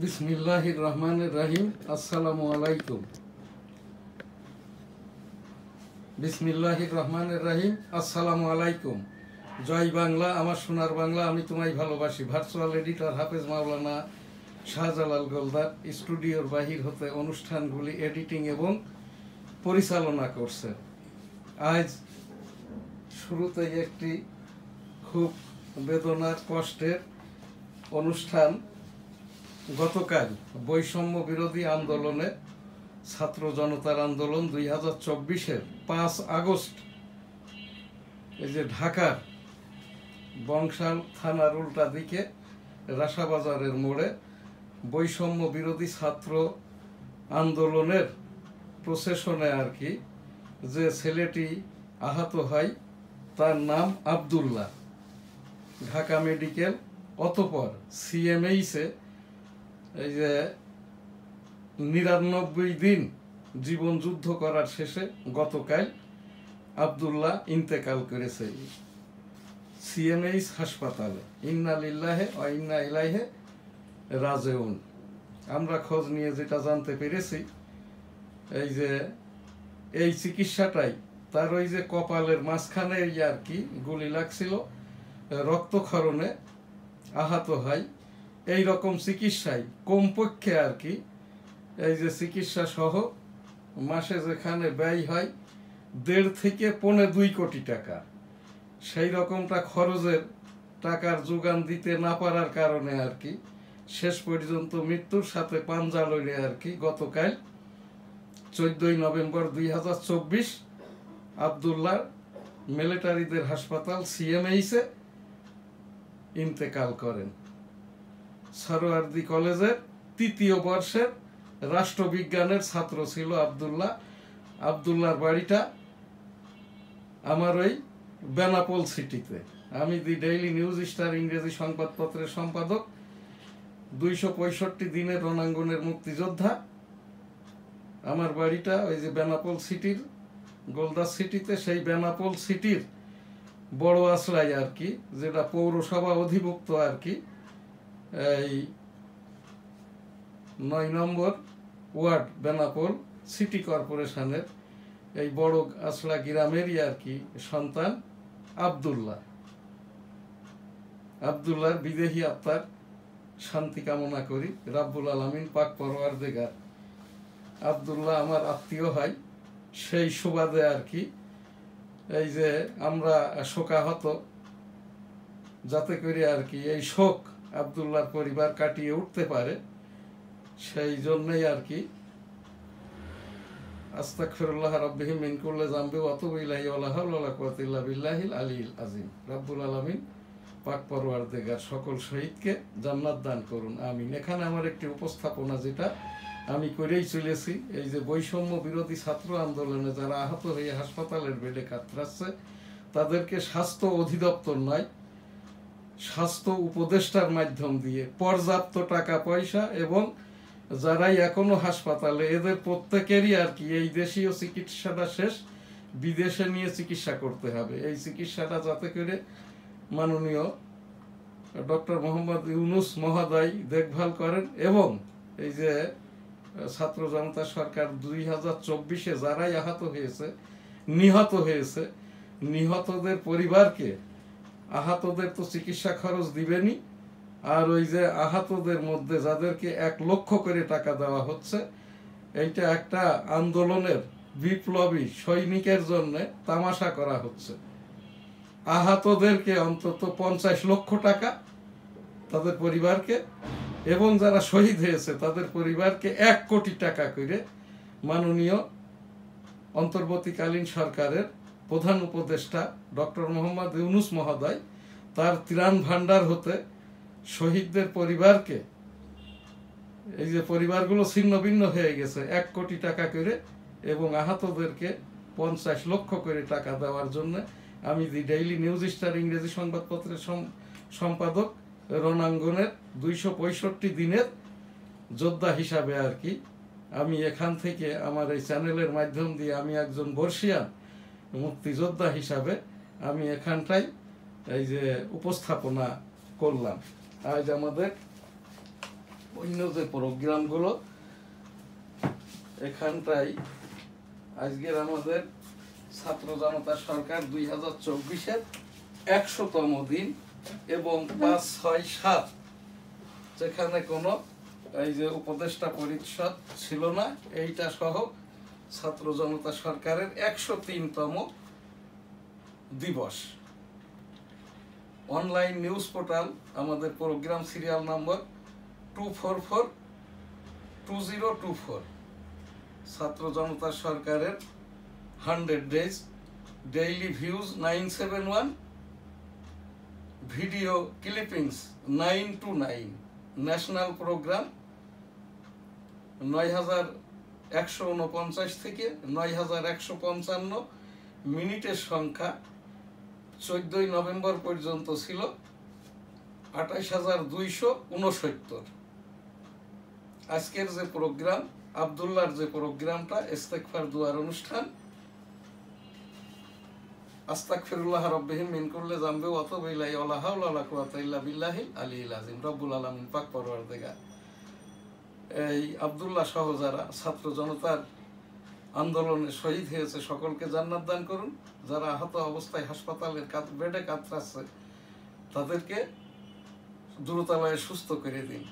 বিসমিল্লাহির রহমানির রহিম। আসসালামু আলাইকুম। বিসমিল্লাহির রহমানির রহিম। আসসালামু আলাইকুম। জয় বাংলা, আমার সোনার বাংলা, আমি তোমায় ভালোবাসি। ভার্চুয়াল এডিটর হাফেজ মাওলানা শাহজালাল গোলদার স্টুডিওর বাহির হতে অনুষ্ঠানগুলি এডিটিং এবং পরিচালনা করছে। আজ শুরুতেই একটি খুব বেদনার কষ্টের অনুষ্ঠান। গতকাল বৈষম্য বিরোধী আন্দোলনে ছাত্র জনতার আন্দোলন 2024-এর 5 আগস্ট এই যে ঢাকার বংশাল থানার উল্টা দিকে রাসাবাজারের মোড়ে বৈষম্য বিরোধী ছাত্র আন্দোলনের প্রসেশনে আর কি যে ছেলেটি আহত হয় তার নাম আব্দুল্লাহ। ঢাকা মেডিকেল অতঃপর সিএমএইচে এই যে 99 দিন জীবন যুদ্ধ করার শেষে গতকাল আব্দুল্লাহ ইন্তেকাল করেছে সিএমএইচ হাসপাতালে। ইন্না লিল্লাহি ওয়া ইন্না ইলাইহি রাজিউন। আমরা খোঁজ নিয়ে যেটা জানতে পেরেছি এই যে এই চিকিৎসাটাই তার ওই যে কপালের মাঝখানে আর কি গুলি লাগছিল, রক্তক্ষরণে আহত হয়। এই রকম চিকিৎসায় কমপক্ষে আর কি এই যে চিকিৎসা সহ মাসে যেখানে ব্যয় হয় 1.5 থেকে 2.25 কোটি টাকা, সেই রকমটা খরচের টাকার যোগান দিতে না পারার কারণে আর কি শেষ পর্যন্ত মৃত্যুর সাথে পাঞ্জা লড়ে আর কি গতকাল 14 নভেম্বর 2024 আব্দুল্লাহ মিলিটারিদের হাসপাতাল সিএমএইচে ইন্তেকাল করেন। সরোয়ার্দী কলেজের 3য় বর্ষের রাষ্ট্রবিজ্ঞানের ছাত্র ছিল আব্দুল্লাহ। আব্দুল্লাহর বাড়িটা আমার ওই বেনাপোল সিটিতে। আমি দি ডেইলি নিউজ স্টার ইংরেজি সংবাদপত্রের সম্পাদক, 265 দিনের রণাঙ্গনের মুক্তিযোদ্ধা। আমার বাড়িটা ওই যে বেনাপোল সিটির গোলদাস সিটিতে, সেই বেনাপোল সিটির বড় আশ্রয় আর কি, যেটা পৌরসভা অধিভুক্ত আর কি, এই 9 নম্বর ওয়ার্ড বেনাপোল সিটি কর্পোরেশনের এই বড় আসলা গ্রামেরই আর কি সন্তান আব্দুল্লাহ। আব্দুল্লাহর বিদেহী আত্মার শান্তি কামনা করি, রাব্বুল আলামিন পাক পরওয়ারদিগার। আব্দুল্লাহ আমার আত্মীয় হয়, সেই সুবাদে আর কি এই যে আমরা শোকাহত, যাতে করে আর কি এই শোক আব্দুল্লাহর পরিবার কাটিয়ে উঠতে পারে, সেই জন্যই আর কি আস্তাগফিরুল্লাহ রাব্বিহি মিন কুল্লি যামবি ওয়া আতুবু ইলাইহি ওয়া লা হাওলা ওয়া লা কুওয়াতা ইল্লা বিল্লাহিল আলিয়্যিল আযীম। রাব্বুল আলামিন পাক পরওয়ারদিগার সকল শহীদকে জান্নাত দান করুন, আমিন। এখানে আমার একটি উপস্থাপনা যেটা আমি করেই চলেছি, এই যে বৈষম্য বিরোধী ছাত্র আন্দোলনে যারা আহত হয়ে হাসপাতালের বেডে কাতরাচ্ছে তাদেরকে স্বাস্থ্য অধিদপ্তর নয়, স্বাস্থ্য উপদেষ্টার মাধ্যম দিয়ে পর্যাপ্ত টাকা পয়সা এবং যারাই এখনো হাসপাতালে এদের প্রত্যেকেরই আর কি এই দেশীয় চিকিৎসাটা শেষ, বিদেশে নিয়ে চিকিৎসা করতে হবে। এই চিকিৎসাটা যাতে করে মাননীয় ডক্টর মোহাম্মদ ইউনূস মহোদয় দেখভাল করেন এবং এই যে ছাত্র জনতা সরকার 2024-এ যারাই আহত হয়েছে, নিহত হয়েছে, নিহতদের পরিবারকে আহতদের তো চিকিৎসা খরচ দিবেনি, আর ওই যে আহতদের মধ্যে যাদেরকে 1 লক্ষ করে টাকা দেওয়া হচ্ছে, এইটা একটা আন্দোলনের বিপ্লবী সৈনিকের জন্য তামাশা করা হচ্ছে। আহতদেরকে অন্তত 50 লক্ষ টাকা তাদের পরিবারকে, এবং যারা শহীদ হয়েছে তাদের পরিবারকে 1 কোটি টাকা করে মাননীয় অন্তর্বর্তীকালীন সরকারের প্রধান উপদেষ্টা ডক্টর মোহাম্মদ ইউনূস মহোদয় তার ত্রাণ ভান্ডার হতে শহীদদের পরিবারকে, এই যে পরিবারগুলো ছিন্ন ভিন্ন হয়ে গেছে, 1 কোটি টাকা করে এবং আহতদেরকে 50 লক্ষ করে টাকা দেওয়ার জন্য আমি দি ডেইলি নিউজ স্টার ইংরেজি সংবাদপত্রের সম্পাদক, রণাঙ্গনের 265 দিনের যোদ্ধা হিসাবে আর কি আমি এখান থেকে আমার এই চ্যানেলের মাধ্যম দিয়ে আমি একজন বর্ষিয়ান মুক্তিযোদ্ধা হিসাবে আমি এখানটাই এই যে উপস্থাপনা করলাম। আজ আমাদের অন্য যে প্রোগ্রামগুলো এখানটাই আজকের আমাদের ছাত্র জনতা সরকার 2024-এর 100তম দিন এবং 5, 6, 7 যেখানে কোনো এই যে উপদেষ্টা পরিষদ ছিল না, এইটা সহ ছাত্র জনতা সরকারের 103তম দিবস। অনলাইন নিউজ পোর্টাল আমাদের প্রোগ্রাম সিরিয়াল নম্বর 2442024, ছাত্র জনতা সরকারের 100 days, daily views 971, video clippings 929, national programme 9149 থেকে 9155, মিনিটের সংখ্যা 14 নভেম্বর পর্যন্ত ছিল 28269। আজকের যে প্রোগ্রাম, আব্দুল্লাহর যে প্রোগ্রামটা ইস্তেগফার দুয়ার অনুষ্ঠান, আস্তাগফিরুল্লাহ রাব্বিহিম মিন কুল্লি যামবি ওয়া আতুবু ইলাইহি ওয়া লা হাওলা ওয়া লা কুওয়াতা ইল্লা বিল্লাহিল আলিয়্যিল আযীম। রব্বুল আলামিন পাক পরওয়ারদিগার এই আব্দুল্লাহ সহ যারা ছাত্র জনতার আন্দোলনে শহীদ হয়েছে সকলকে জান্নাত দান করুন। যারা আহত অবস্থায় হাসপাতালের বেডে কাতরাচ্ছে তাদেরকে দ্রুতালয়ে সুস্থ করে দিন।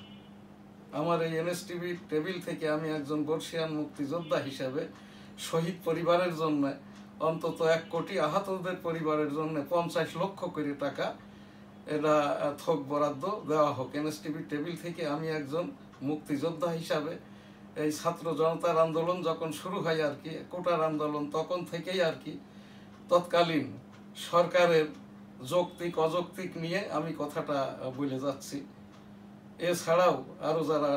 আমার এই এনএসটিভি টেবিল থেকে আমি একজন বর্ষিয়ান মুক্তিযোদ্ধা হিসেবে শহীদ পরিবারের জন্য অন্তত 1 কোটি, আহতদের পরিবারের জন্য 50 লক্ষ করে টাকা এটা থোক বরাদ্দ দেওয়া হোক। এনএসটিভি টেবিল থেকে আমি একজন মুক্তিযোদ্ধা হিসাবে এই ছাত্র জনতার আন্দোলন যখন শুরু হয় আর কি, কোটার আন্দোলন, তখন থেকেই আর কি তৎকালীন সরকারের যৌক্তিক অযৌক্তিক নিয়ে আমি কথাটা বলে যাচ্ছি। এছাড়াও আরো যারা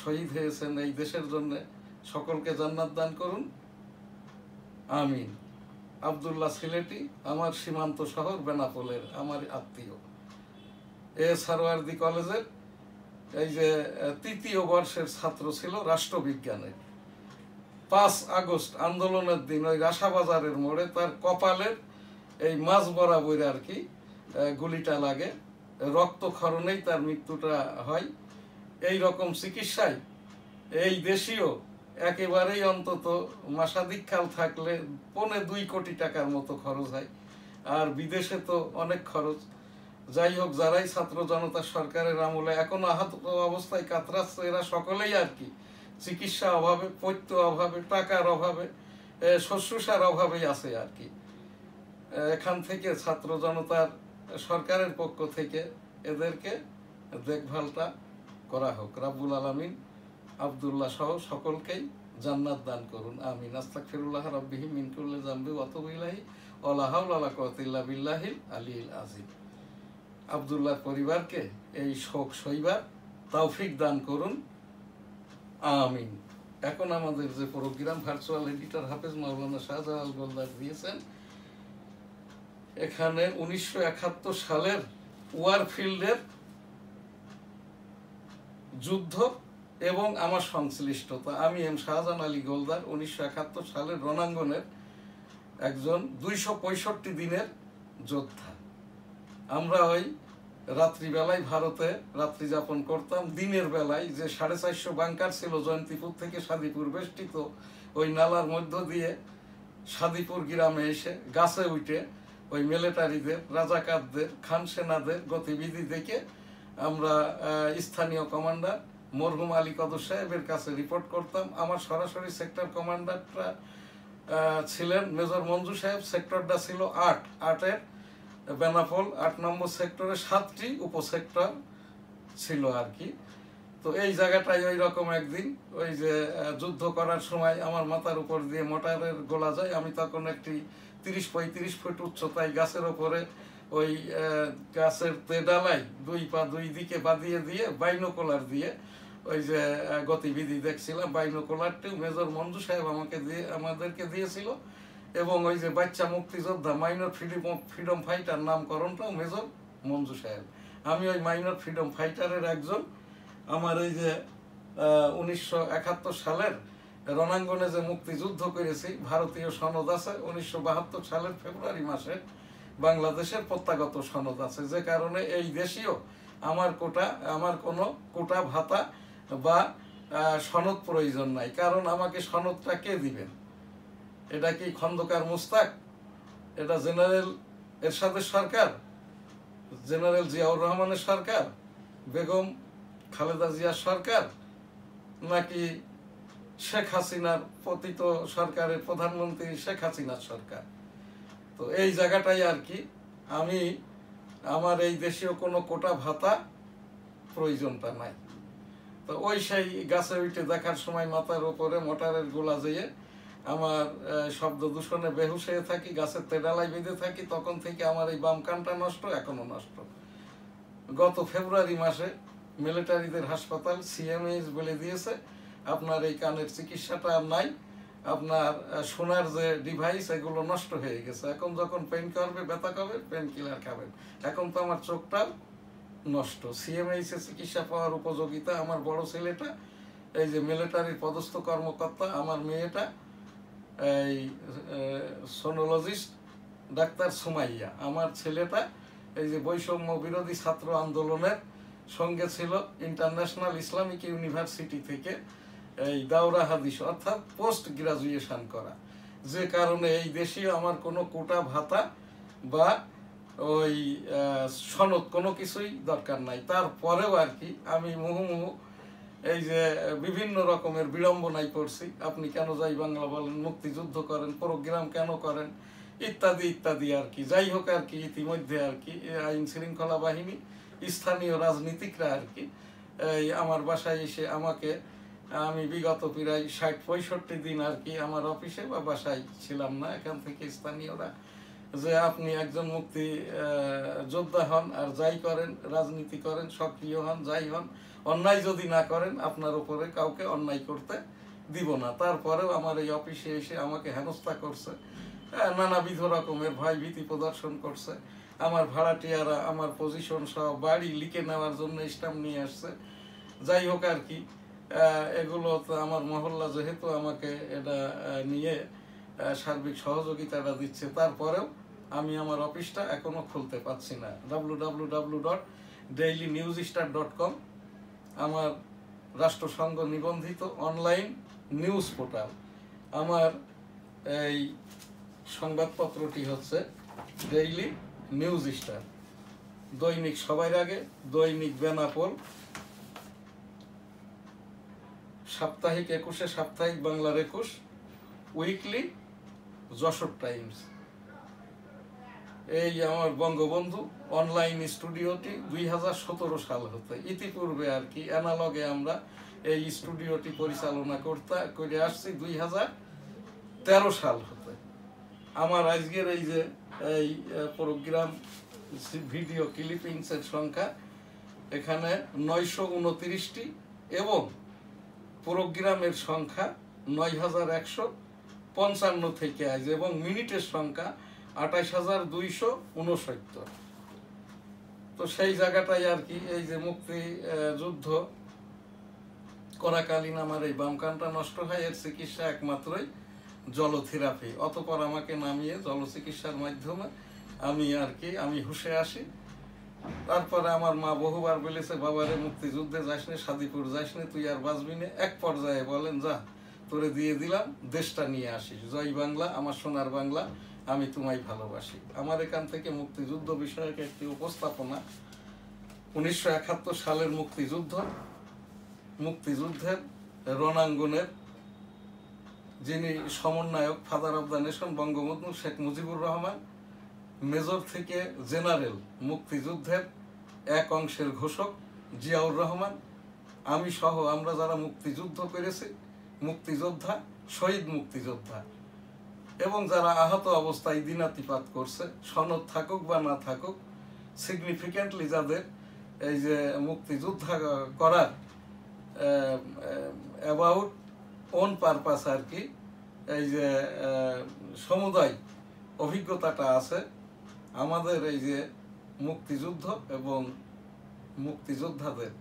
শহীদ হয়েছেন এই দেশের জন্য সকলকে জান্নাত দান করুন, আমিন। আব্দুল্লাহ সিলেটি, আমার সীমান্ত শহর বেনাপোলের আমার আত্মীয়। সারোয়ার্দী কলেজের এই যে 3য় বর্ষের ছাত্র ছিল রাষ্ট্রবিজ্ঞানের। 5 আগস্ট আন্দোলনের দিন ওই রাসাবাজারের মোড়ে তার কপালের এই মাঝ বরাবর আর কি গুলিটা লাগে, রক্তক্ষরণেই তার মৃত্যুটা হয়। এই রকম চিকিৎসায় এই দেশীয় একেবারেই অন্তত মাসাদিক খাল থাকলে 2.25 কোটি টাকার মতো খরচ হয়, আর বিদেশে তো অনেক খরচ। যাই হোক, যারাই ছাত্র জনতা সরকারের আমলে এখনো আহত অবস্থায় কাতরাচ্ছে এরা সকলেই আর কি চিকিৎসা অভাবে, পৈত্য অভাবে, টাকার অভাবে, শুশ্রূষার অভাবেই আছে আর কি। এখান থেকে ছাত্র জনতার সরকারের পক্ষ থেকে এদেরকে দেখভালটা করা হোক। রাব্বুল আলামিন আব্দুল্লাহ সহ সকলকেই জান্নাত দান করুন, আমিন। আস্তাগফিরুল্লাহ রাব্বিহিম মিন কুল্লি যামবি ওয়া আতুবু ইলাইহি ওয়া লা হাওলা ওয়া লা কুওয়াতা ইল্লা বিল্লাহিল আলিয়্যিল আযীম। আব্দুল্লাহর পরিবারকে এই শোক সইবার তৌফিক দান করুন, আমিন। এখন আমাদের যে প্রোগ্রাম ভার্চুয়াল এডিটর হাফেজ মাওলানা শাহজালাল গোলদার দিয়েছেন, এখানে 1971 সালের ওয়ারফিল্ডের যুদ্ধ এবং আমার সংশ্লিষ্টতা। আমি এম শাহজাহান আলী গোলদার 1971 সালের রণাঙ্গনের একজন 265 দিনের যোদ্ধা। আমরা ওই রাত্রিবেলায় ভারতে রাত্রি যাপন করতাম, দিনের বেলায় যে 450 বাংকার ছিল জয়ন্তীপুর থেকে সাদিপুর বেষ্টিত ওই নালার মধ্য দিয়ে সাদিপুর গ্রামে এসে গাছে উঠে ওই মিলিটারিদের, রাজাকারদের, খান সেনাদের গতিবিধি দেখে আমরা স্থানীয় কমান্ডার মরহুম আলী কদর সাহেবের কাছে রিপোর্ট করতাম। আমার সরাসরি সেক্টর কমান্ডারটা ছিলেন মেজর মঞ্জু সাহেব। সেক্টরটা ছিল 8-এর বেনাপোল 8 নম্বর সেক্টরে 7টি উপসেক্টর ছিল আর কি। তো এই জায়গাটায় ওই রকম একদিন ওই যে যুদ্ধ করার সময় আমার মাথার উপর দিয়ে মোটরের গোলা যায়। আমি তখন একটি 30-35 ফুট উচ্চতায় গাছের ওপরে ওই গাছের তেডালাই 2 পা 2 দিকে বাঁধিয়ে দিয়ে বাইনোকুলার দিয়ে ওই যে গতিবিধি দেখছিলাম। বাইনোকুলারটিও মেজর মঞ্জু সাহেব আমাদেরকে দিয়েছিল, এবং ওই যে বাচ্চা মুক্তিযোদ্ধা মাইনর ফ্রিডম ফাইটার নামকরণটাও মেজর মঞ্জু সাহেব। আমি ওই মাইনর ফ্রিডম ফাইটারের একজন। আমার এই যে 1971 সালের রণাঙ্গনে যে মুক্তিযুদ্ধ করেছি, ভারতীয় সনদ আছে। 1972 সালের ফেব্রুয়ারি মাসে বাংলাদেশের প্রত্যাগত সনদ আছে, যে কারণে এই দেশীয় আমার কোনো কোটা ভাতা বা সনদ প্রয়োজন নাই। কারণ আমাকে সনদটা কে দিবেন? এটা কি খন্দকার মুস্তাক? এটা জেনারেল এরশাদের সরকার? জেনারেল জিয়াউর রহমানের সরকার? বেগম খালেদা জিয়ার সরকার? নাকি শেখ হাসিনার পতিত সরকারের প্রধানমন্ত্রী শেখ হাসিনার সরকার? তো এই জায়গাটাই আর কি আমি আমার এই দেশীয় কোনো কোটা ভাতা প্রয়োজনটা নাই। তো ওই সেই গাছে উঠে দেখার সময় মাথার উপরে মোটরের গোলা যেয়ে আমার শব্দ দূষণে বেহুশ হয়ে থাকি, গাছের তেডালাই বেঁধে থাকি। তখন থেকে আমার এই বাম কানটা নষ্ট, এখনো নষ্ট। গত ফেব্রুয়ারি মাসে মিলিটারিদের হাসপাতাল সিএমএইচ বলে দিয়েছে আপনার এই কানের চিকিৎসাটা আর নাই, আপনার শোনার যে ডিভাইস এগুলো নষ্ট হয়ে গেছে। এখন যখন পেন করবে, ব্যথা করবে, পেন কিলার খাবেন। এখন তো আমার চোখটাও নষ্ট। সিএমএইচ এ চিকিৎসা পাওয়ার উপযোগিতা আমার বড় ছেলেটা এই যে মিলিটারির পদস্থ কর্মকর্তা, আমার মেয়েটা এই সোনোলজিস্ট ডাক্তার সুমাইয়া, আমার ছেলেটা এই যে বৈষম্য বিরোধী ছাত্র আন্দোলনের সঙ্গে ছিল ইন্টারন্যাশনাল ইসলামিক ইউনিভার্সিটি থেকে এই দাওরা হাদিস অর্থাৎ পোস্ট গ্রাজুয়েশন করা। যে কারণে এই দেশীয় আমার কোনো কোটা ভাতা বা ওই সনদ কোনো কিছুই দরকার নাই। তারপরেও আর কি আমি মুহুমুহু এই যে বিভিন্ন রকমের বিড়ম্বনায় পড়ছি। আপনি কেন যাই বাংলা বলেন, মুক্তিযুদ্ধ করেন, প্রোগ্রাম কেন করেন, ইত্যাদি ইত্যাদি আর কি। যাই হোক আর কি, ইতিমধ্যে আর কি আইন শৃঙ্খলা বাহিনী, স্থানীয় রাজনীতিকরা আর কি এই আমার বাসায় এসে আমাকে, আমি বিগত প্রায় ৬০-৬৫ দিন আর কি আমার অফিসে বা বাসায় ছিলাম না, এখান থেকে স্থানীয়রা যে আপনি একজন মুক্তি যোদ্ধা হন আর যাই করেন, রাজনীতি করেন, সক্রিয় হন, যাই হন, অন্যায় যদি না করেন আপনার উপরে কাউকে অন্যায় করতে দিব না। তারপরেও আমার এই অফিসে এসে আমাকে হেনস্থা করছে, নানাবিধ রকমের ভয় ভীতি প্রদর্শন করছে। আমার ভাড়াটিয়ারা আমার পজিশন সহ বাড়ি লিখে নেওয়ার জন্য স্ট্যাম্প নিয়ে আসছে। যাই হোক আর কি এগুলো তো আমার মহল্লা যেহেতু আমাকে এটা নিয়ে সার্বিক সহযোগিতাটা দিচ্ছে, তারপরেও আমি আমার অফিসটা এখনো খুলতে পারছি না। www.dailynewsstar.com আমার রাষ্ট্রসংঘ নিবন্ধিত অনলাইন নিউজ পোর্টাল। আমার এই সংবাদপত্রটি হচ্ছে ডেইলি নিউজ স্টার, দৈনিক সবার আগে, দৈনিক বেনাপোল, সাপ্তাহিক ২১-এ সাপ্তাহিক বাংলার ২১, উইকলি যশোর টাইমস। এই আমার বঙ্গবন্ধু অনলাইন স্টুডিওটি ২০১৭ সাল হতে, ইতিপূর্বে আর কি অ্যানালগে আমরা এই স্টুডিওটি পরিচালনা করে আসছি ২০১৩ সাল হতে। আমার আজকের এই যে এই প্রোগ্রাম ভিডিও ক্লিপিংসের সংখ্যা এখানে ৯২৯টি এবং প্রোগ্রামের সংখ্যা ৯১৫৫ থেকে আজ, এবং মিনিটের সংখ্যা ২৮,২৬৯। তো সেই জায়গাটাই আর কি এই যে মুক্তি যুদ্ধ করাকালীন আমার এই বাম কানটা নষ্ট হয়, এর চিকিৎসা একমাত্রই জলথেরাপি। অতঃপর আমাকে নামিয়ে জলচিকিৎসার মাধ্যমে আমি আর কি আমি হুঁশে আসি। তারপরে আমার মা বহুবার বলেছে, বাবারে মুক্তিযুদ্ধে যাসনি, সাদিপুর যাসনি, তুই আর বাঁচবি না। এক পর্যায়ে বলেন, যা তোরে দিয়ে দিলাম, দেশটা নিয়ে আসিস। জয় বাংলা, আমার সোনার বাংলা, আমি তোমায় ভালোবাসি। আমার এখান থেকে মুক্তিযুদ্ধ বিষয়ক একটি উপস্থাপনা ১৯৭১ সালের মুক্তিযুদ্ধের রণাঙ্গনের যিনি সমন্বয়ক, father of the nation Bangabandhu Sheikh Mujibur Rahman, major থেকে জেনারেল মুক্তিযুদ্ধের এক অংশের ঘোষক জিয়াউর রহমান, আমি সহ আমরা যারা মুক্তিযুদ্ধ করেছি, মুক্তিযোদ্ধা, শহীদ মুক্তিযোদ্ধা, এবং যারা আহত অবস্থায় দিনাতিপাত করছে, সনদ থাকুক বা না থাকুক, সিগনিফিক্যান্টলি যাদের এই যে মুক্তিযোদ্ধা করার অ্যাবাউট ওন পারপাস আর কি এই যে সমুদায় অভিজ্ঞতাটা আছে, আমাদের এই যে মুক্তিযুদ্ধ এবং মুক্তিযোদ্ধাদের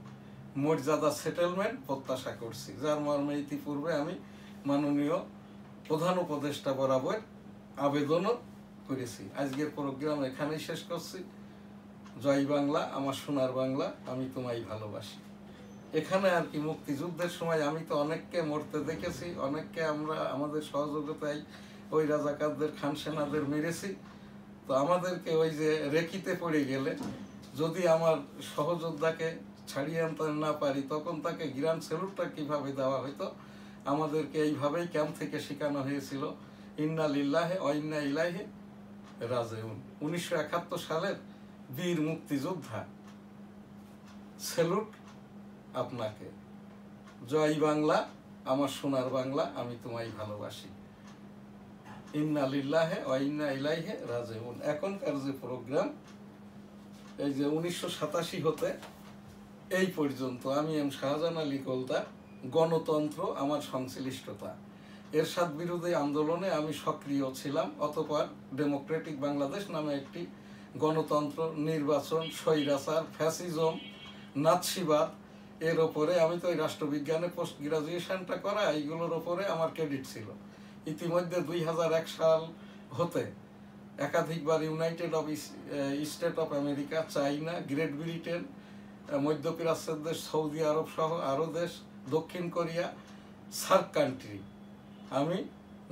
মর্যাদা সেটেলমেন্ট প্রত্যাশা করছি, যার মর্মে ইতিপূর্বে আমি মাননীয় প্রধান উপদেষ্টা বরাবর আবেদনও করেছি। আজকের প্রোগ্রাম এখানেই শেষ করছি। জয় বাংলা, আমার সোনার বাংলা, আমি তোমায় ভালোবাসি। এখানে আর কি মুক্তিযুদ্ধের সময় আমি তো অনেককে মরতে দেখেছি, অনেককে আমরা আমাদের সহযোগিতায় ওই রাজাকারদের খান সেনাদের মেরেছি। তো আমাদেরকে ওই যে রেকিতে পড়ে গেলে যদি আমার সহযোদ্ধাকে ছাড়িয়ে আনতে না পারি, তখন তাকে গ্রান্ড স্যালুটটা কিভাবে দেওয়া হতো, আমাদেরকে এইভাবেই ক্যাম্প থেকে শেখানো হয়েছিল, ইন্না লিল্লাহে ওয়া ইন্না ইলাইহি রাজিউন। 1971 সালের বীর মুক্তিযোদ্ধা, স্যালুট আপনাকে। জয় বাংলা, আমার সোনার বাংলা, আমি তোমায় ভালোবাসি। ইন্না লিল্লাহে ওয়া ইন্না ইলাইহি রাজিউন। এখনকার যে প্রোগ্রাম, এই যে 1987 হতে এই পর্যন্ত আমি এম শাহজাহান আলী কলতার গণতন্ত্র আমার সংশ্লিষ্টতা, এরশাদ বিরোধী আন্দোলনে আমি সক্রিয় ছিলাম। অতঃপর ডেমোক্রেটিক বাংলাদেশ নামে একটি গণতন্ত্র, নির্বাচন, স্বৈরাচার, ফ্যাসিজম, নাৎসিবাদ, এর ওপরে আমি তো এই রাষ্ট্রবিজ্ঞানে পোস্ট গ্রাজুয়েশনটা করা, এইগুলোর ওপরে আমার ক্রেডিট ছিল। ইতিমধ্যে 2001 সাল হতে একাধিকবার United state of America, China, great Britain, মধ্যপ্রাচ্যের দেশ সৌদি আরব সহ আরও দেশ, দক্ষিণ কোরিয়া, সার্ক কান্ট্রি আমি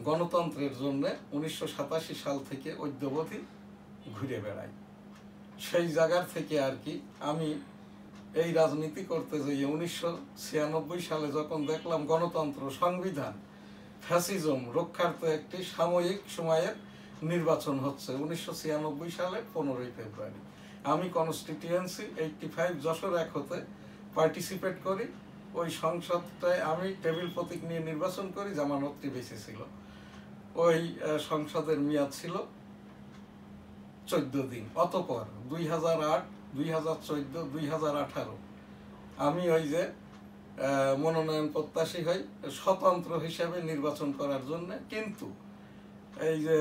গণতন্ত্রের জন্য 1987 সাল থেকে অদ্যাবধি ঘুরে বেড়াই। সেই জায়গার থেকে আর কি আমি এই রাজনীতি করতে যাই 1996 সালে যখন দেখলাম গণতন্ত্র, সংবিধান, ফ্যাসিজম রক্ষার্থে একটি সাময়িক সময়ের নির্বাচন হচ্ছে 1996 সালে 15 ফেব্রুয়ারি, আমি কনস্টিটিউয়েন্সি 85 যশোর 1 হতে পার্টিসিপেট করি। ওই সংসদটায় আমি টেবিল প্রতীক নিয়ে নির্বাচন করি, জামানতটি বেশি ছিল। ওই সংসদের মেয়াদ ছিল 14 দিন। অতঃপর 2008, 2014, 2018 আমি ওই যে মনোনয়ন প্রত্যাশী হই স্বতন্ত্র হিসেবে নির্বাচন করার জন্য, কিন্তু এই যে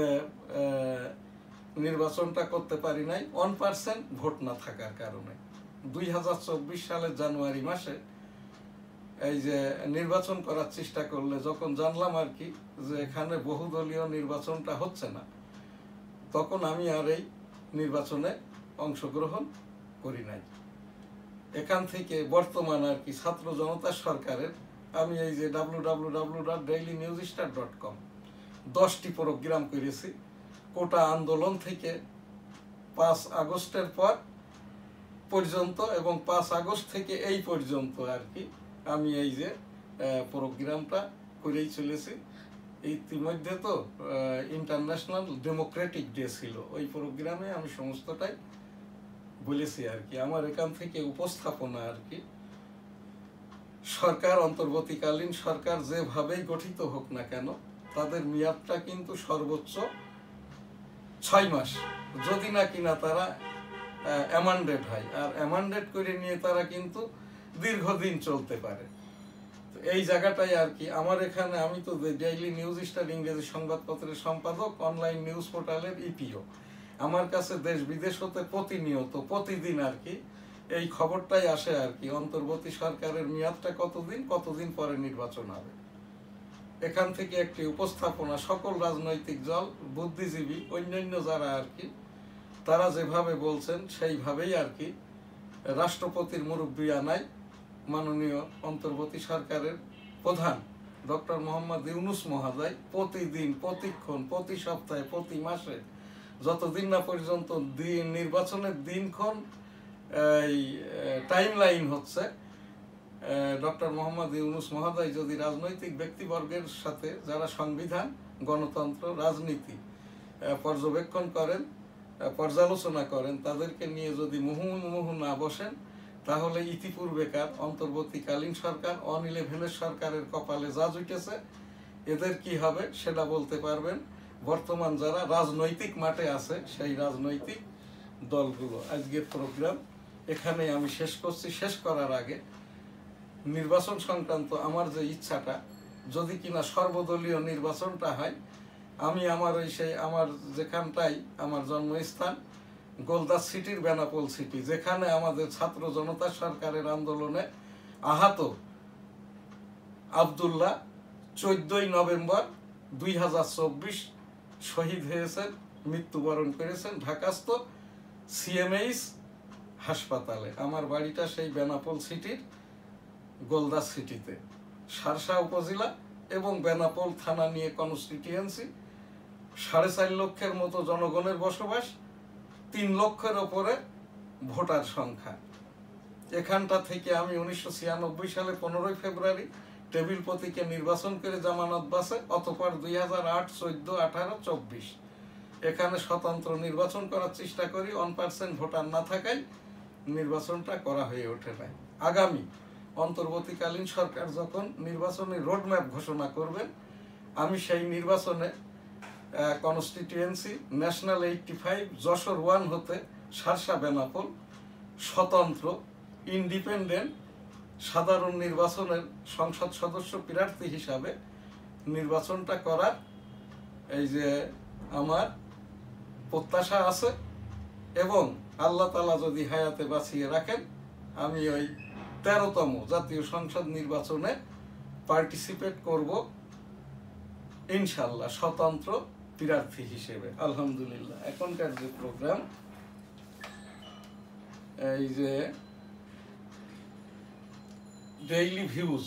নির্বাচনটা করতে পারি নাই 1% ভোট না থাকার কারণে। 2024 সালের জানুয়ারি মাসে এই যে নির্বাচন করার চেষ্টা করলে যখন জানলাম আর কি যে এখানে বহুদলীয় নির্বাচনটা হচ্ছে না, তখন আমি আর এই নির্বাচনে অংশগ্রহণ করি নাই। এখান থেকে বর্তমান আর কি ছাত্র জনতা সরকারের আমি এই যে www.dailynewsstar.com 10টি প্রোগ্রাম করেছি। কোটা আন্দোলন থেকে 5 আগস্টের পর পর্যন্ত এবং 5 আগস্ট থেকে এই পর্যন্ত আর কি আমি এই যে প্রোগ্রামটা করেই চলেছি। ইতিমধ্যে তো ইন্টারন্যাশনাল ডেমোক্রেটিক ডে ছিল, ওই প্রোগ্রামে আমি সমস্তটাই বলেছি আর কি। আমার এখান থেকে উপস্থাপনা আর কি, সরকার, অন্তর্বর্তীকালীন সরকার যেভাবেই গঠিত হোক না কেন, তাদের মেয়াদটা কিন্তু সর্বোচ্চ 6 মাস, যদি না কিনা তারা অ্যামান্ডেড হয়, আর অ্যামান্ডেড করে নিয়ে তারা কিন্তু দীর্ঘদিন চলতে পারে। এই জায়গাটাই আর কি আমার এখানে, আমি তো ডেইলি নিউজ স্টার ইংরেজি সংবাদপত্রের সম্পাদক, অনলাইন নিউজ পোর্টালের ইপিও। আমার কাছে দেশ বিদেশ হতে প্রতিনিয়ত প্রতিদিন আর কি এই খবরটাই আসে আর কি, অন্তর্বর্তী সরকারের মেয়াদটা কতদিন পরে নির্বাচন হবে। এখান থেকে একটি উপস্থাপনা, সকল রাজনৈতিক দল, বুদ্ধিজীবী, অন্যান্য যারা আর কি তারা যেভাবে বলছেন সেইভাবেই আর কি রাষ্ট্রপতির মুরব্বি আনায় মাননীয় অন্তর্বর্তী সরকারের প্রধান ডক্টর মোহাম্মদ ইউনূস মহোদয় প্রতিদিন, প্রতিক্ষণ, প্রতি সপ্তাহে, প্রতি মাসে, যতদিন না পর্যন্ত নির্বাচনের দিনক্ষণ এই টাইম লাইন হচ্ছে, ডক্টর মোহাম্মদ ইউনূস মহোদয় যদি রাজনৈতিক ব্যক্তিবর্গের সাথে যারা সংবিধান, গণতন্ত্র, রাজনীতি পর্যবেক্ষণ করেন, পর্যালোচনা করেন, তাদেরকে নিয়ে যদি মুহুর্মুহু না বসেন, তাহলে ইতিপূর্বেকার অন্তর্বর্তীকালীন সরকার, 11 সরকারের কপালে যা জুটেছে, এদের কি হবে সেটা বলতে পারবেন বর্তমান যারা রাজনৈতিক মাঠে আছে সেই রাজনৈতিক দলগুলো। আজকের প্রোগ্রাম এখানে আমি শেষ করছি। শেষ করার আগে নির্বাচন সংক্রান্ত আমার যে ইচ্ছাটা, যদি কিনা সর্বদলীয় নির্বাচনটা হয়, আমি আমার আমার যেখানটাই আমার জন্মস্থান গোলদা সিটির বেনাপোল সিটি, যেখানে আমাদের ছাত্র জনতা সরকারের আন্দোলনে আহত আব্দুল্লাহ 14 নভেম্বর 2024 শহীদ হয়েছেন, মৃত্যুবরণ করেছেন ঢাকাস্থ সিএমএইচ হাসপাতালে। আমার বাড়িটা সেই বেনাপোল সিটির গোলদা সিটিতে, শার্শা উপজেলা এবং বেনাপোল থানা নিয়ে কনস্টিটিউয়েন্সি, 4.5 লক্ষের মতো জনগণের বসবাস, 3 লক্ষের ওপরে ভোটার সংখ্যা। এখানটা থেকে আমি 1996 সালে 15 ফেব্রুয়ারি টেবিল প্রতীকে নির্বাচন করে জামানত বাসে, অতঃপর 2008, 14, 18, 24 এখানে স্বতন্ত্র নির্বাচন করার চেষ্টা করি। 1% ভোটার না থাকায় নির্বাচনটা করা হয়ে ওঠে নাই। আগামী অন্তর্বর্তীকালীন সরকার যখন নির্বাচনের রোডম্যাপ ঘোষণা করবেন, আমি সেই নির্বাচনে কনস্টিটিউয়েন্সি ন্যাশনাল 85 যশোর 1 হতে শার্শা বেনাপোল স্বতন্ত্র ইন্ডিপেন্ডেন্ট সাধারণ নির্বাচনের সংসদ সদস্য প্রার্থী হিসাবে নির্বাচনটা করার এই যে আমার প্রত্যাশা আছে, এবং আল্লাহ তাআলা যদি হায়াতে বাঁচিয়ে রাখেন আমি ওই 13তম জাতীয় সংসদ নির্বাচনে পার্টিসিপেট করব ইনশাআল্লাহ, স্বতন্ত্র প্রার্থী হিসেবে। আলহামদুলিল্লাহ। এখনকার যে প্রোগ্রাম, এই যে ডেইলি ভিউজ,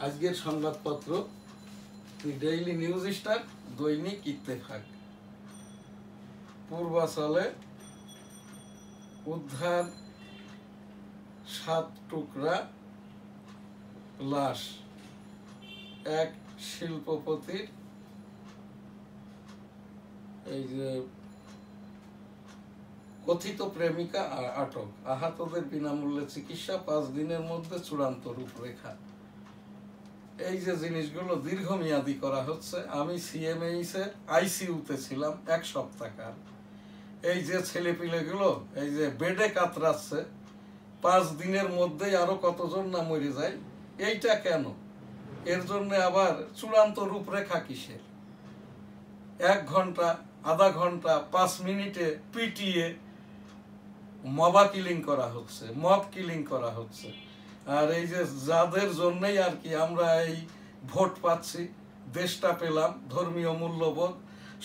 আজকের সংবাদপত্র ডেইলি নিউজ স্টার, দৈনিক ইত্তেফাক, পূর্বাচলে উদ্ধার 7 টুকরা লাশ, এক শিল্পপতির এই যে কথিত প্রেমিকা আটক, আহতদের বিনামূল্যে চিকিৎসা, 5 দিনের মধ্যে চূড়ান্ত রূপরেখা। এই যে জিনিসগুলো দীর্ঘমেয়াদী করা হচ্ছে। আমি সিএমএইচ এর আইসিইউতে ছিলাম 1 সপ্তাহকাল। এই যে ছেলেপিলেগুলো এই যে বেডে কাতরাচ্ছে, 5 দিনের মধ্যেই আরো কতজন না মরে যায়। এইটা কেন? এর জন্য আবার চূড়ান্ত রূপরেখা কিসের? 1 ঘন্টা, আধা ঘন্টা, 5 মিনিটে পিটিয়ে মবা কিলিং করা হচ্ছে, মব কিলিং করা হচ্ছে। আর এই যে যাদের জন্যই আর কি আমরা এই ভোট পাচ্ছি, দেশটা পেলাম, ধর্মীয় মূল্যবোধ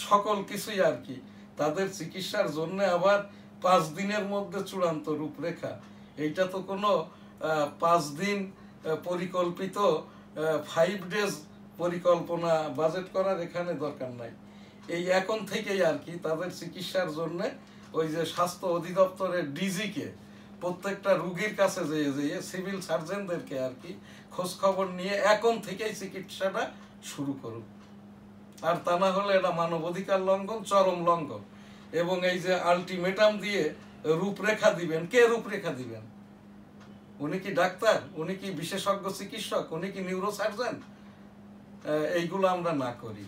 সকল কিছুই আর কি, তাদের চিকিৎসার জন্য আবার 5 দিনের মধ্যে চূড়ান্ত রূপরেখা। এইটা তো কোনো 5 দিন পরিকল্পিত 5 ডেজ পরিকল্পনা বাজেট করার এখানে দরকার নাই। এই এখন থেকেই আর কি তাদের চিকিৎসার জন্য ওই যে স্বাস্থ্য অধিদপ্তরের ডিজিকে প্রত্যেকটা রোগীর কাছে যেয়ে সিভিল সার্জনদেরকে আর কি খোঁজ খবর নিয়ে এখন থেকেই চিকিৎসাটা শুরু করুক। আর তা না হলে এটা মানবাধিকার লঙ্ঘন, চরম লঙ্ঘন। এবং এই যে আলটিমেটাম দিয়ে রূপরেখা দিবেন, কে রূপরেখা দিবেন? উনি কি ডাক্তার? উনি কি বিশেষজ্ঞ চিকিৎসক? উনি কি নিউরো সার্জন? এইগুলো আমরা না করি।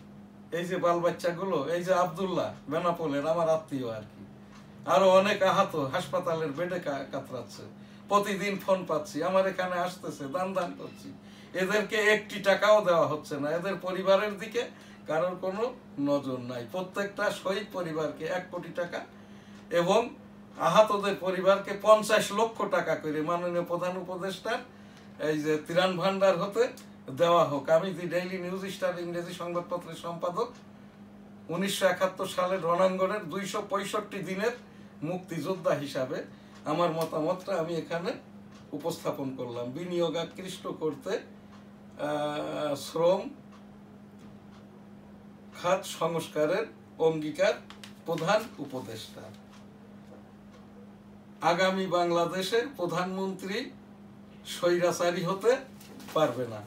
এই যে বাল বাচ্চাগুলো, এই যে আব্দুল্লাহ বেনাপোলের আমার আত্মীয় আর কি, আরো অনেক আহত হাসপাতালের বেডে কাতরাচ্ছে, প্রতিদিন ফোন পাচ্ছি, আমার এখানে আসতেছে, দান করছি, এদেরকে 1টি টাকাও দেওয়া হচ্ছে না। এদের পরিবারের দিকে কারোর কোনো নজর নাই। প্রত্যেকটা শহীদ পরিবারকে 1 কোটি টাকা এবং আহতদের পরিবারকে 50 লক্ষ টাকা করে মাননীয় প্রধান উপদেষ্টার এই যে ত্রাণ ভান্ডার হতে দেওয়া হোক। আমি দি ডেইলি নিউজ স্টার ইংরেজি সংবাদপত্রের সম্পাদক, 1971 সালের রণাঙ্গনের 265 দিনের মুক্তিযোদ্ধা হিসাবে আমার মতামতটা আমি এখানে উপস্থাপন করলাম। বিনিয়োগ আকৃষ্ট করতে শ্রম খাত সংস্কারের অঙ্গীকার প্রধান উপদেষ্টা। আগামী বাংলাদেশে প্রধানমন্ত্রী স্বৈরাচারী হতে পারবে না,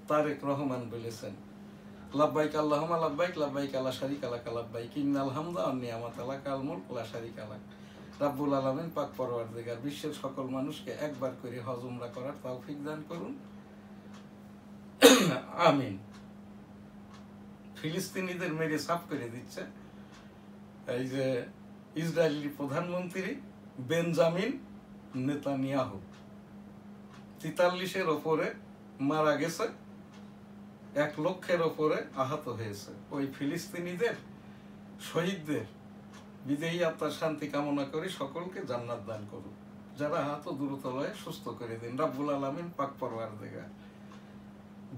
তারেক রহমান বলেছেন। লাব্বাইক আল্লাহুম্মা লাব্বাইক, লাব্বাইক লা শারীকা লাক লাব্বাইক, ইন্নাল হামদা ওয়ান নি'মাতা লাকাল মুলক লা শারীকা লাক। রাব্বুল আলামিন পাক পরওয়ারদিগার বিশ্বের সকল মানুষকে একবার করে হজ উমরা করার তৌফিক দান করুন, আমিন। ফিলিস্তিনিদের মেরে সাফ করে দিচ্ছে এই যে ইসরায়েলি প্রধানমন্ত্রী বেঞ্জামিন নেতানিয়াহু। 43-এর ওপরে মারা গেছে, 1 লক্ষের ওপরে আহত হয়েছে। ওই ফিলিস্তিনিদের শহীদদের বিদেহী আত্মার শান্তি কামনা করি, সকলকে জান্নাত দান করুন। যারা আহত দ্রুত লয়ে সুস্থ করে দিন, রাব্বুল আলামিন পাক পরওয়ারদিগার।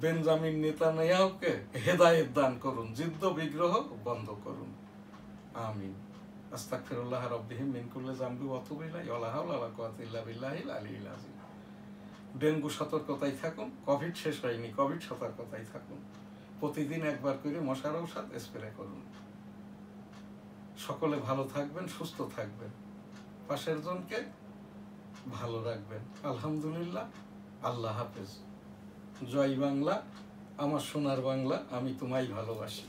বেঞ্জামিন নেতানিয়াহুকে হেদায়েত দান করুন, যুদ্ধ বিগ্রহ বন্ধ করুন, আমিন। আস্তাগফিরুল্লাহ রাব্বিহি মিন কুল্লি যামবি ওয়া আতুবু ইলাইহি ওয়া লা হাওলা ওয়া লা কুওয়াতা ইল্লা বিল্লাহিল আলিয়্যিল আযীম। ডেঙ্গু সতর্কতায় থাকুন, কোভিড শেষ হয়নি, কোভিড সতর্কতায় থাকুন। প্রতিদিন একবার করে মশার ঔষধ স্প্রে করুন। সকলে ভালো থাকবেন, সুস্থ থাকবেন, পাশের জনকে ভালো রাখবেন। আলহামদুলিল্লাহ, আল্লাহ হাফেজ। জয় বাংলা, আমার সোনার বাংলা, আমি তোমায় ভালোবাসি।